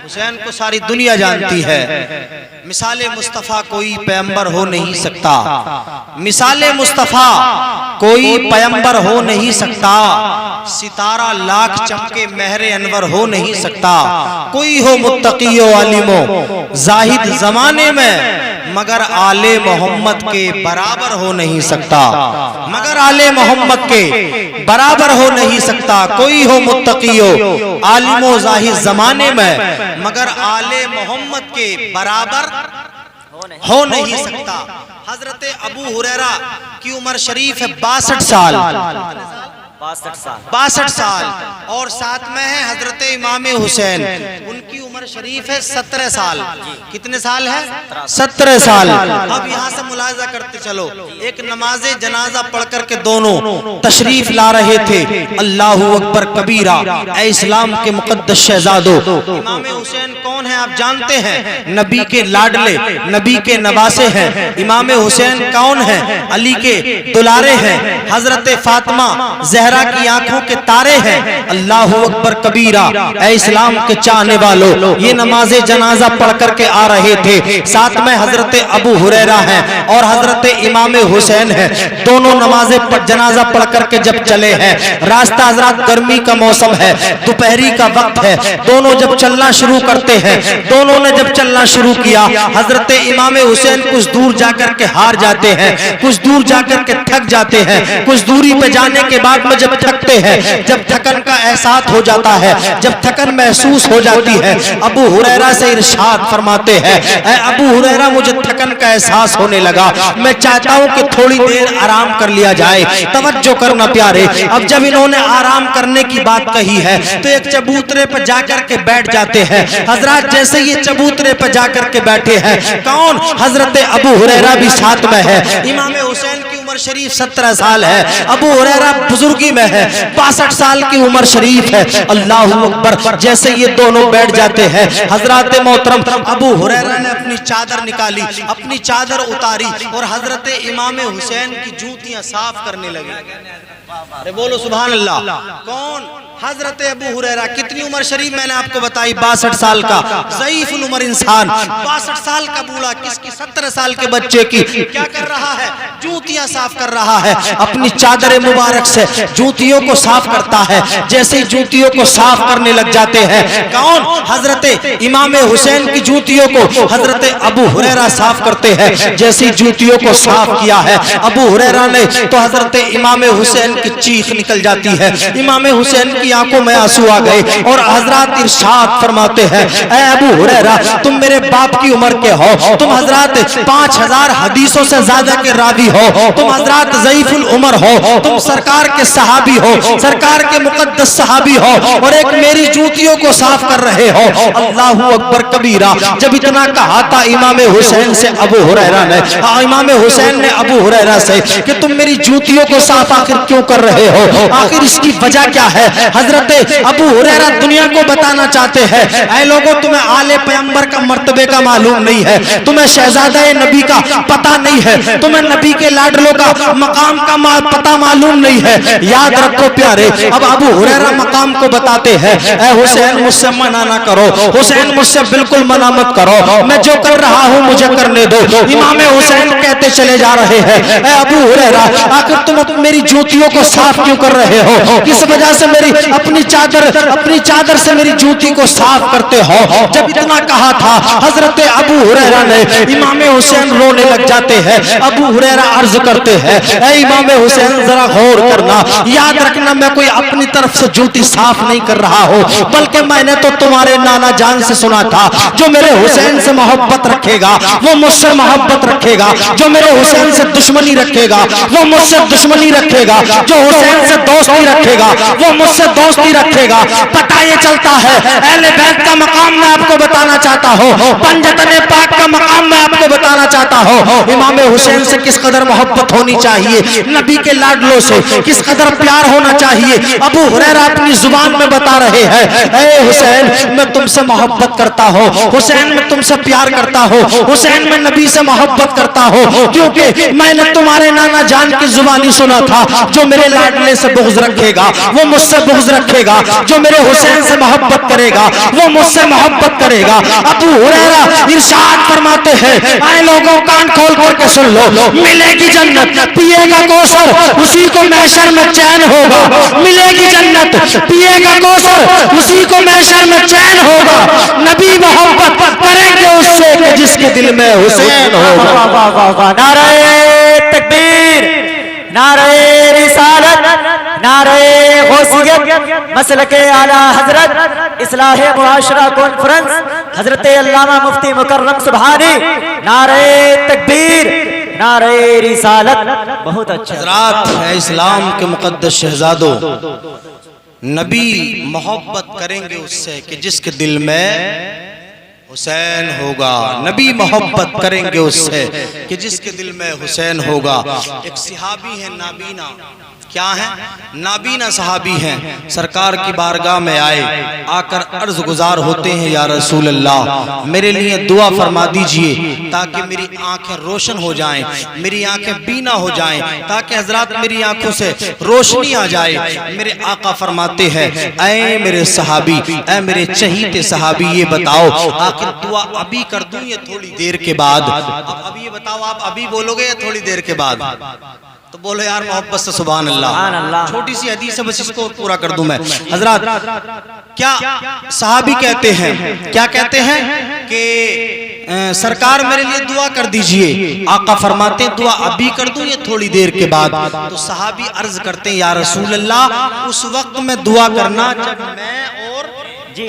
हुसैन को सारी दुनिया जानती है। मिसाले मुस्तफ़ा कोई पैगंबर हो नहीं सकता, मिसाले मुस्तफ़ा कोई पैगंबर हो नहीं सकता, सितारा लाख चमके महरे अनवर हो नहीं सकता। कोई हो मुत्तकी आलिमो जाहिद जमाने में मगर आले मोहम्मद के बराबर हो नहीं सकता, मगर आले मोहम्मद के बराबर हो नहीं सकता। कोई हो मुत्तकीयो आलिमो जाहिद जमाने में मगर आले मोहम्मद के बराबर हो नहीं सकता। हजरत अबू हुरैरा की उम्र शरीफ है 62 साल, 62 साल, और साथ में है हजरत इमाम हुसैन, उनकी उम्र शरीफ है 17 साल। कितने साल है? 17 साल। अब यहाँ से मुलाजा करते चलो, एक नमाजे जनाजा पढ़ करके दोनों तशरीफ ला रहे थे। अल्लाहु अकबर कबीरा, ऐ इस्लाम के मुकद्दस शहजादो। इमाम हुसैन कौन है आप जानते हैं? नबी के लाडले, नबी के नवासे हैं। इमाम हुसैन कौन है? अली के दुलारे हैं। हजरत फातिमा ज़हरा की आंखों के तारे हैं। अल्लाहु अकबर कबीरा, ऐ इस्लाम के चाहने वालों, ये नमाजे जनाजा पढ़ करके आ रहे थे। साथ में हजरत अबू हुरैरा हैं और हजरत इमाम हुसैन हैं। दोनों नमाजे जनाजा पढ़ करके जब चले हैं, रास्ता हजरत गर्मी का मौसम है, दोपहरी का वक्त है। दोनों जब चलना शुरू करते हैं, दोनों ने जब चलना शुरू किया, हजरत इमाम हुसैन कुछ दूर जाकर के हार जाते हैं, कुछ दूर जाकर के थक जाते हैं। कुछ दूरी पे जाने के बाद में जब थकते हैं, जब थकन का एहसास हो जाता है, जब थकन महसूस हो जाती है, अबू हुरैरा से इरशाद फरमाते हैं, ऐ अबू हुरैरा मुझे थकन का एहसास होने लगा, मैं चाहता हूं कि थोड़ी देर आराम कर लिया जाए। तवज्जो करना प्यारे, अब जब इन्होंने आराम करने की बात कही है तो एक चबूतरे पर जाकर के बैठ जाते हैं। हजरत जैसे ये चबूतरे पर जाकर के बैठे हैं, कौन? हजरत अबू हुरैरा भी साथ में है। इमाम हुसैन की उम्र शरीफ 17 साल है, अबू हुरैरा बुजुर्गी में है, 62 साल की उम्र शरीफ है। अल्लाहु अकबर, जैसे ये दोनों बैठ जाते हैं, हजरत मोहतरम अबू हुरैरा ने अपनी चादर निकाली, अपनी चादर उतारी और हजरत इमाम हुसैन की जूतियां साफ करने लगे। अरे बोलो सुभान अल्लाह। कौन? हजरत अबू हुरैरा। कितनी उम्र शरीफ मैंने आपको बताई? 62 साल का ज़ईफुल उम्र इंसान, 62 साल का बूढ़ा किसकी 17 साल के बच्चे की क्या कर रहा है? जूतियां साफ कर रहा है। अपनी चादर मुबारक से जूतियों को साफ करता है। जैसे ही जूतियों को साफ करने लग जाते हैं, कौन? हजरत इमाम हुसैन की जूतियों को हजरत अबू हुरैरा साफ करते हैं। जैसे ही जूतियों को साफ किया है अबू हुरैरा ने, तो हजरत इमाम हुसैन की चीख निकल जाती है। इमाम हुसैन की आंखों में आंसू आ गए और हजरत इरशाद फरमाते हैं, ऐ अबू हुरैरा तुम मेरे बाप की उम्र के हो, तुम हजरत 5000 हदीसों से ज्यादा के रावी हो, तुम हजरत ज़ईफुल उम्र हो, तुम सरकार के सहाबी हो, सरकार के मुकद्दस सहाबी हो और एक मेरी जूतियों को साफ कर रहे हो। अल्लाहु अकबर कबीरा। जब इतना कहा था इमाम हुसैन से अबू हुरैरा ने, इमाम हुसैन ने अबू हुरैरा से कि तुम मेरी जूतियों को साफ आखिर क्यों कर रहे हो, आखिर इसकी वजह क्या है? हजरत अबू हुरैरा दुनिया को बताना चाहते हैं, ऐ लोगों तुम्हें आले पैगंबर का मर्तबे का मालूम नहीं है, तुम्हें शहजादा नबी का पता नहीं है, तुम्हें नबी के लाडलों का मकाम का पता मालूम नहीं है। याद रखो प्यारे, अब अबू हुरैरा मकाम को बताते हैं, ऐ हुसैन मुझसे मना ना करो, हुसैन मुझसे बिल्कुल मना मत करो, मैं जो कर रहा हूँ मुझे करने दो। इमाम हुसैन कहते चले जा रहे हैं, ऐ अबू हुरैरा आखिर तुम मेरी जूतियों को साफ क्यों कर रहे हो? किस वजह से मेरी अपनी चादर से मेरी जूती को साफ करते हो? जब इतना कहा था हजरत अबू हुरैरा ने, इमाम हुसैन रोने लग जाते हैं। अबू हुरैरा अर्ज करते हैं, ऐ इमाम हुसैन जरा गौर करना, याद रखना मैं कोई अपनी तरफ से जूती साफ नहीं कर रहा हूँ, बल्कि मैंने तो तुम्हारे नाना जान से सुना था, जो मेरे हुसैन से मोहब्बत रखेगा वो मुझसे मोहब्बत रखेगा, जो मेरे हुसैन से दुश्मनी रखेगा वो मुझसे दुश्मनी रखेगा, जो हुसैन से दोस्ती रखेगा वो मुझसे दोस्ती रखेगा। पता ये चलता है अहले बैत का मकाम मैं आपको बताना चाहता चाहता हूँ, पंजतन पाक का मकाम मैं आपको बताना चाहता हूँ। इमाम हुसैन से किस कदर मोहब्बत होनी चाहिए, नबी के लाडलों से किस कदर प्यार होना चाहिए। अबू हुरैरा अपनी जुबान में बता रहे हैं, ऐ हुसैन मैं तुमसे मोहब्बत करता हूँ, हुसैन मैं तुमसे प्यार करता हूँ, हुसैन मैं नबी से मोहब्बत करता हूँ, क्योंकि मैंने तुम्हारे नाना जान की जुबानी सुना था, जो मेरे लाडले से बुग़्ज़ रखेगा वो मुझसे बुग़्ज़ रखेगा, जो मेरे हुसैन से मोहब्बत करेगा वो मुझसे मोहब्बत करेगा। अबू हुरैरा इरशाद फरमाते हैं, आए लोगों कान खोल करके सुन लो, मिलेगी जन्नत पिएगा कौसर उसी को महशर में चैन होगा, मिलेगी जन्नत पिएगा कौसर उसी को महशर में चैन होगा। नबी मोहब्बत करेंगे उससे कि जिसके दिल में हुसैन होगा। नारे तकबीर, नारे रिसालत, नारे गौसियत, मसलके आला हजरत इस्लाह मुआशरा कॉन्फ्रेंस हजरत अल्लामा मुफ्ती मुकर्रम सुभानी, नारे तकबीर, नारे रिसालत। बहुत अच्छा हज़रात है इस्लाम के मुक़द्दस शहजादों, नबी मोहब्बत करेंगे उससे कि जिसके दिल में हुसैन होगा, नबी मोहब्बत करेंगे उससे कि जिसके दिल में हुसैन होगा। एक सहाबी है नाबीना, क्या है नाबीना सहाबी हैं, सरकार की बारगाह में आए, आकर अर्ज गुजार होते हैं, या रसूल अल्लाह मेरे लिए दुआ फरमा दीजिए ताकि मेरी आंखें रोशन हो जाएं, मेरी आंखें बीना हो जाएं, ताकि हजरत मेरी आंखों से रोशनी आ जाए। मेरे आका फरमाते हैं, ऐ मेरे सहाबी, ऐ मेरे चहीते सहाबी, ये बताओ आखिर दुआ अभी कर दूं या थोड़ी देर के बाद? अब ये बताओ, आप अभी बोलोगे या थोड़ी देर के बाद? तो बोलो यार मोहब्बत से सुभान अल्लाह। छोटी सी हदीस है, बस इसको पूरा कर दूं मैं। हजरत क्या सहाबी कहते हैं, क्या कहते हैं कि सरकार मेरे लिए दुआ कर दीजिए। आका फरमाते हैं, दुआ अभी कर दूं या थोड़ी देर के बाद? तो सहाबी अर्ज करते हैं, या रसूल अल्लाह उस वक्त में दुआ करना जब मैं और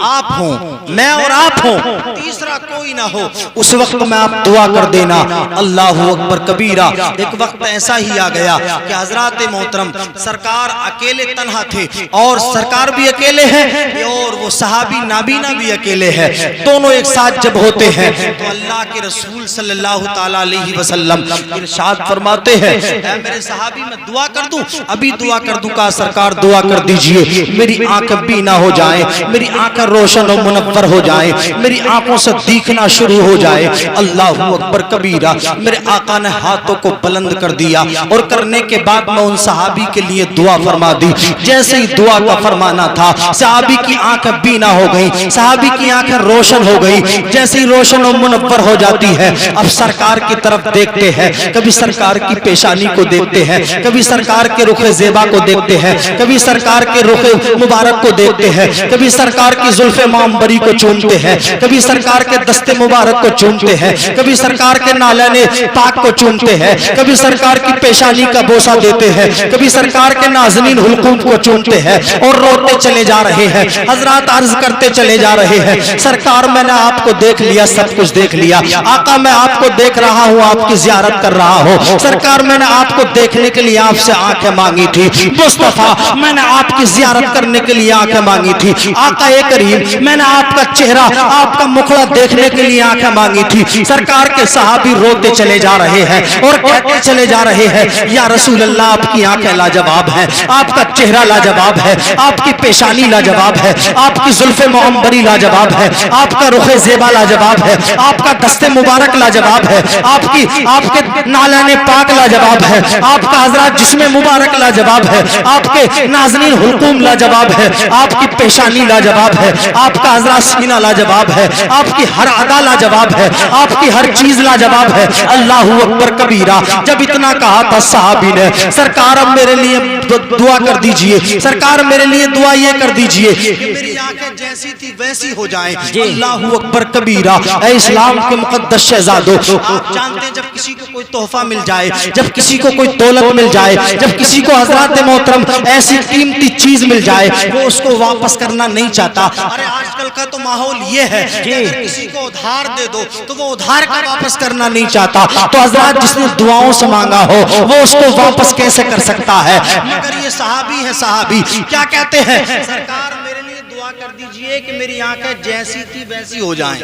आप हो, मैं और आप हो, तीसरा कोई ना हो, उस वक्त में आप दुआ कर देना। अल्लाहु अकबर कबीरा। एक वक्त ऐसा ही आ गया कि हजरत मोहतरम सरकार अकेले तन्हा थे, और सरकार भी अकेले हैं और वो सहाबी नाबीना भी अकेले हैं, दोनों एक साथ जब होते हैं तो अल्लाह के रसूल सल्लल्लाहु ताला अलैहि वसल्लम इरशाद फरमाते हैं, ऐ मेरे सहाबी मैं दुआ कर दूं? अभी दुआ कर दूं? का सरकार दुआ कर दीजिए, मेरी आंखें बीना हो जाए, मेरी आंखें रोशन और मुनव्वर हो जाए, मेरी आंखों से दिखना शुरू हो जाए। अल्लाहु अकबर कबीरा। मेरे आका ने हाथों को बुलंद कर दिया और करने के बाद मैं उन सहाबी के लिए दुआ फरमा दी। जैसे ही दुआ का फरमाना था, सहाबी की आंखें बीना हो गई, सहाबी की आंखें रोशन हो गई। जैसे ही रोशन और मुनव्वर हो जाती है, अब सरकार की तरफ देखते हैं, कभी सरकार की पेशानी को देखते हैं, कभी सरकार के रुखे ज़ेबा को देखते हैं, कभी सरकार के रुखे मुबारक को देखते हैं, कभी सरकार की जुल्फे मामबरी को चूमते हैं, कभी सरकार के दस्ते मुबारक को चूमते हैं, कभी सरकार के नालने पाक को चूमते हैं, कभी सरकार की पेशानी का बोसा देते हैं, कभी सरकार के नाज़नीन हुल्कूम को चूमते हैं और रोते चले जा रहे हैं। हजरत अर्ज करते चले जा रहे हैं, सरकार मैंने आपको देख लिया, सब कुछ देख लिया। आका मैं आपको देख रहा हूँ, आपकी ज़ियारत कर रहा हूँ। सरकार मैंने आपको देखने के लिए आपसे आंखें मांगी थी। मुस्तफा मैंने आपकी ज़ियारत करने के लिए आंखें मांगी थी। आका एक करीम मैंने आपका चेहरा, आपका मुखड़ा देखने के लिए आंखें मांगी थी। सरकार के सहाबी रोते चले जा रहे हैं और कहते चले जा रहे हैं, या रसूल अल्लाह आपकी आंखें लाजवाब है, आपका चेहरा लाजवाब है, आपकी पेशानी लाजवाब है, आपकी जुल्फे मुअम्बरी लाजवाब है, आपका रुखे ज़ेबा लाजवाब है, आपका दस्ते मुबारक लाजवाब है, आपके नालाने पाक लाजवाब है, आपका हजरत जिस्म मुबारक लाजवाब है, आपके नाज़नीन हुल्कूम लाजवाब है, आपकी पेशानी लाजवाब है, आपका हजरत सीना लाजवाब है, आपकी हर अदा लाजवाब है, आपकी हर चीज लाजवाब है। अल्लाहु अकबर कबीरा। जब इतना कहा था साहबी ने, सरकार अब मेरे लिए दुआ कर दीजिए, सरकार मेरे लिए दुआ ये कर दीजिए कि मेरी आंखें जैसी थी वैसी हो जाएं। अल्लाहु अकबर कबीरा। ऐ इस्लाम के मुकद्दस शहजादों, आप जानते हैं जब किसी को कोई तोहफा मिल जाए, जब किसी को कोई दौलत मिल जाए, जब किसी को हजरत मोहतरम ऐसी कीमती चीज मिल जाए, वो उसको वापस करना नहीं चाहता। अरे आजकल का तो माहौल ये है कि अगर किसी को उधार दे दो तो वो उधार का वापस करना नहीं चाहता। तो हजरत जिसने दुआओं से मांगा हो वो उसको वापस कैसे कर सकता है? मगर ये सहाबी है, सहाबी क्या कहते हैं, सरकार मेरे लिए दुआ कर दीजिए कि मेरी आंखें जैसी थी वैसी हो जाएं।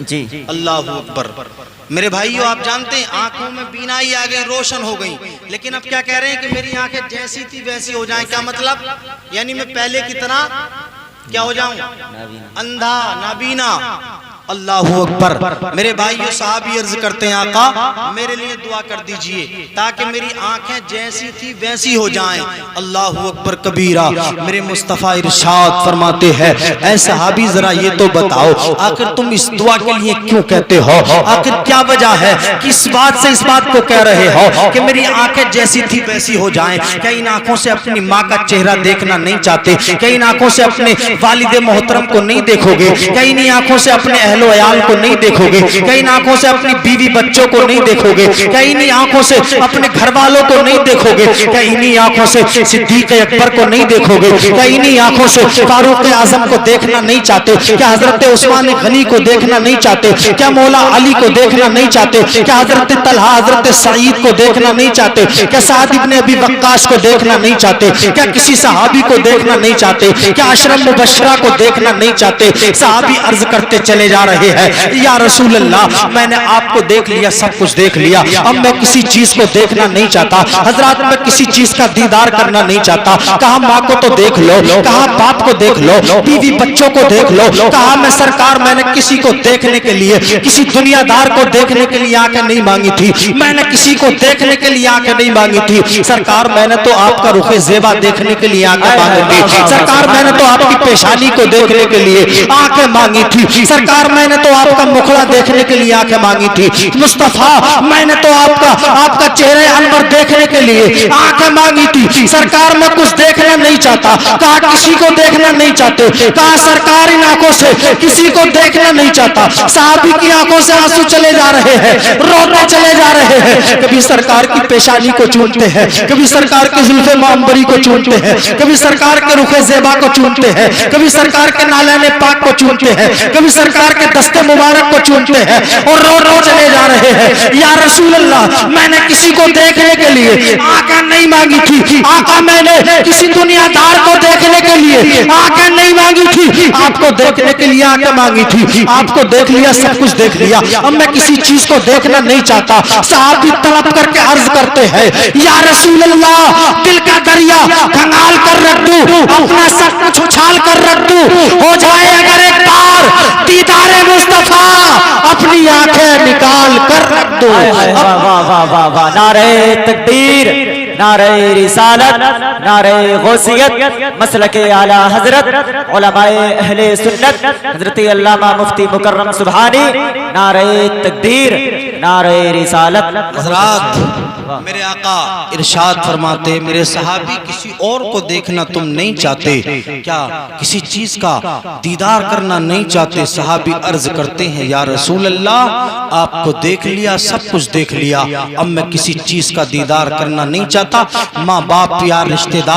जी अल्लाह अकबर। मेरे भाइयों, आप जानते हैं आंखों में बीनाई आ गई, रोशन हो गई, लेकिन अब क्या कह रहे हैं कि मेरी आंखें जैसी थी वैसी हो जाएं। क्या मतलब? यानी मैं पहले की तरह क्या हो जाऊं? अंधा, नाबीना। अल्लाह अकबर। मेरे भाइयों, साहबी अर्ज करते हैं आका मेरे लिए दुआ कर दीजिए ताकि मेरी आंखें जैसी थी वैसी हो जाएं। अल्लाह अकबर कबीरा। मेरे मुस्तफ़ा इरशाद फरमाते हैं, ऐ सहाबी जरा ये तो बताओ, आखिर तुम इस दुआ के लिए क्यों कहते हो? आखिर क्या वजह है कि इस बात से इस बात को कह रहे हो कि मेरी आंखें जैसी थी वैसी हो जाएं? क्या इन आंखों से अपनी माँ का चेहरा देखना नहीं चाहते? क्या इन आंखों से अपने वालिद मोहतरम को नहीं देखोगे? क्या इन आंखों से अपने अहलो अयाल को नहीं देखोगे? क्या इन आंखों से अपनी बीवी बच्चों को नहीं देखोगे? क्या इन्हीं आंखों से अपने घर वालों को नहीं देखोगे? क्या इन्हीं आंखों से सिद्दीक अकबर को नहीं देखोगे? क्या इन्हीं आंखों से फारूक आजम को देखना नहीं चाहते? क्या हजरत उस्मान गनी को देखना नहीं चाहते? क्या मौला अली को देखना नहीं चाहते? क्या हजरत तलहा, हजरत सईद को देखना नहीं चाहते? क्या साद इब्ने अबी वक्कास को देखना नहीं चाहते? क्या किसी सहाबी को देखना नहीं चाहते? क्या अशरफ मुबश्शरा को देखना नहीं चाहते? सहाबी अर्ज करते चले जा रहे हैं, या रसूल अल्लाह, मैंने आपको देख लिया, सब कुछ देख लिया, अब मैं किसी चीज को देखना नहीं चाहता। हजरत, मैं किसी चीज का दीदार करना नहीं चाहता। कहा माँ को तो देख लो, कहा बाप को देख लो, बीवी बच्चों को देख लो। कहा मैं सरकार, मैंने किसी को देखने के लिए, किसी दुनियादार को देखने के लिए आंखें नहीं मांगी थी, मैंने किसी को देखने के लिए आंखें नहीं मांगी थी। सरकार, मैंने तो आपका रुखे जेबा देखने के लिए आंखें मांगी थी। सरकार, मैंने तो आपकी पेशानी को देखने के लिए आंखें मांगी थी। सरकार, मैंने तो आपका मुखड़ा देखने के लिए आंखें मांगी थी। मुस्तफा, मैंने तो आपका चेहरे अनवर देखने के लिए आंखें मांगी थी। सरकार, मैं कुछ देखना नहीं चाहता। कहा किसी को देखना नहीं चाहते? कहा सरकार, इन आंखों से किसी को देखना नहीं चाहता। साहबी की आंखों से आंसू चले जा रहे हैं, रोते चले जा रहे हैं। कभी सरकार की पेशानी को चूमते हैं, कभी सरकार के जुल्फे मांबरी को चूमते हैं, कभी सरकार के रुखे ज़ेबा को चूमते हैं, कभी सरकार के नालाने पाक को चूमते हैं, कभी सरकार के दस्ते मुबारक को चूमते हैं और रो रो चले जा रहे हैं। या रसूल अल्लाह, मैंने किसी को देखने के लिए आंखें नहीं मांगी थी। आका, मैंने किसी दुनियादार को देखने के लिए आंखें नहीं मांगी थी, आपको देखने के लिए आंखें मांगी थी। आपको देख लिया, सब कुछ देख लिया, अब मैं किसी चीज को देखना नहीं चाहता। साहबी तड़प करके अर्ज करते हैं, या रसूल अल्लाह, दिल का दरिया खंगाल कर रख दूं, अपना सब कुछ उछाल कर रख दूं, हो जाए अगर एक बार दीदारे मुस्तफा, अपनी आंखें निकाल कर रख दो। वाह वाह वाह वाह वाह। नारे तकबीर, नारे रिसालत, नारे गौसियत, मसलके आला हजरत उलमाए अहले सुन्नत हजरत अल्लामा मुफ्ती मुकर्रम सुभानी। नारे तकबीर, नारे रिसालत। हजरात, मेरे आका इरशाद फरमाते, मेरे सहाबी किसी और को देखना तुम नहीं चाहते? क्या किसी चीज का दीदार करना नहीं चाहते? सहाबी अर्ज करते हैं, या रसूल अल्लाह, आपको देख लिया, सब कुछ देख लिया, अब मैं किसी चीज का दीदार करना नहीं चाहता। माँ बाप, प्यार, रिश्तेदार